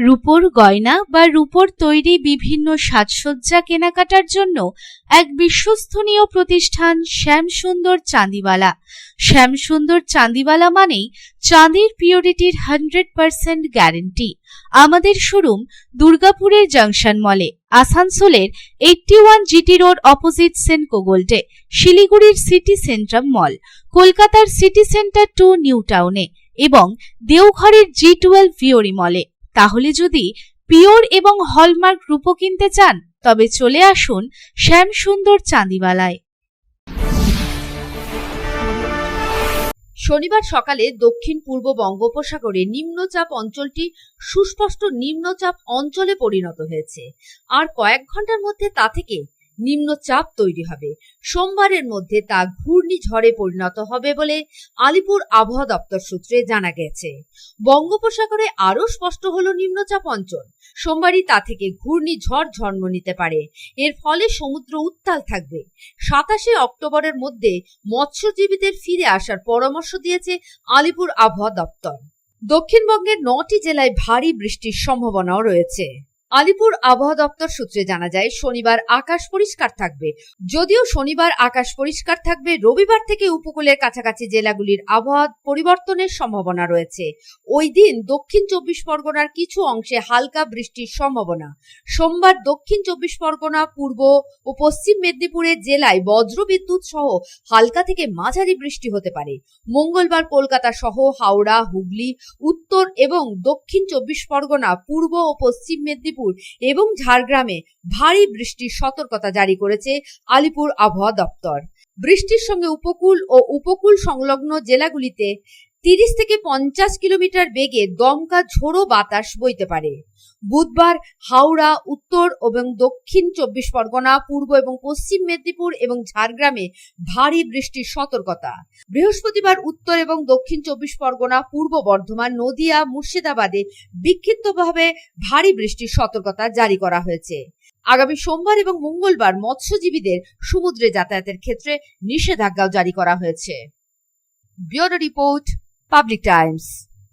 রূপোর গয়না বা রূপোর তৈরি বিভিন্ন সাজসজ্জা কেনাকাটার জন্য এক বিশ্বস্তনীয় প্রতিষ্ঠান শ্যামসুন্দর চাঁদিওয়ালা। শ্যামসুন্দর চাঁদিওয়ালা মানেই চাঁদির পিওরিটির 100% গ্যারেন্টি। আমাদের শোরুম দুর্গাপুরের জংশন মলে, আসানসোলের 81 জিটি রোড অপোজিট সেনকো গোল্ডে, শিলিগুড়ির সিটি সেন্ট্রাম মল, কলকাতার সিটি সেন্টার 2 নিউ টাউনে এবং দেওঘরের G12 ভিওরি মলে। তাহলে যদি পিওর এবং হলমার্ক রূপো কিনতে চান তবে চলে আসুন শ্যামসুন্দর চাঁদিওয়ালায়। শনিবার সকালে দক্ষিণ পূর্ব বঙ্গোপসাগরে নিম্নচাপ অঞ্চলটি সুস্পষ্ট নিম্নচাপ অঞ্চলে পরিণত হয়েছে। আর কয়েক ঘন্টার মধ্যে তা থেকে নিম্নচাপ তৈরি হবে। সোমবারের মধ্যে তা ঘূর্ণিঝড়ে পরিণত হবে বলে আলিপুর আবহাওয়া দপ্তর সূত্রে জানা গেছে। বঙ্গোপসাগরে আরও স্পষ্ট হলো নিম্নচাপ অঞ্চল। সোমবারই তা থেকে ঘূর্ণিঝড় জন্ম নিতে পারে। এর ফলে সমুদ্র উত্তাল থাকবে। 27 অক্টোবরের মধ্যে মৎস্যজীবীদের ফিরে আসার পরামর্শ দিয়েছে আলিপুর আবহাওয়া দপ্তর। দক্ষিণবঙ্গের 9টি জেলায় ভারী বৃষ্টির সম্ভাবনাও রয়েছে। আলিপুর আবহাওয়া দপ্তর সূত্রে জানা যায়, শনিবার আকাশ পরিষ্কার থাকবে। যদিও শনিবার আকাশ পরিষ্কার থাকবে, রবিবার থেকে উপকূলের কাছাকাছি জেলাগুলির আবহাওয়া পরিবর্তনের সম্ভাবনা রয়েছে। ওই দিন দক্ষিণ 24 পরগনার কিছু অংশে হালকা বৃষ্টির সম্ভাবনা। সোমবার দক্ষিণ 24 পরগনা, পূর্ব ও পশ্চিম মেদিনীপুরের জেলায় বজ্রবিদ্যুৎ সহ হালকা থেকে মাঝারি বৃষ্টি হতে পারে। মঙ্গলবার কলকাতা সহ হাওড়া, হুগলি, উত্তর এবং দক্ষিণ 24 পরগনা, পূর্ব ও পশ্চিম মেদিনীপুর এবং ঝাড়গ্রামে ভারী বৃষ্টির সতর্কতা জারি করেছে আলিপুর আবহাওয়া দপ্তর। বৃষ্টির সঙ্গে উপকূল ও উপকূল সংলগ্ন জেলাগুলিতে 30 থেকে 50 কিলোমিটার বেগে দমকা ঝোড়ো বাতাস বইতে পারে। বুধবার হাওড়া, উত্তর এবং দক্ষিণ 24 পরগনা, পূর্ব এবং পশ্চিম মেদিনীপুর এবং ঝাড়গ্রামে ভারী বৃষ্টির সতর্কতা। বৃহস্পতিবার উত্তর এবং দক্ষিণ 24 পরগনা, পূর্ব বর্ধমান, নদিয়া, মুর্শিদাবাদে বিক্ষিপ্তভাবে ভারী বৃষ্টির সতর্কতা জারি করা হয়েছে। আগামী সোমবার এবং মঙ্গলবার মৎস্যজীবীদের সমুদ্রে যাতায়াতের ক্ষেত্রে নিষেধাজ্ঞাও জারি করা হয়েছে। Bureau report, public Times.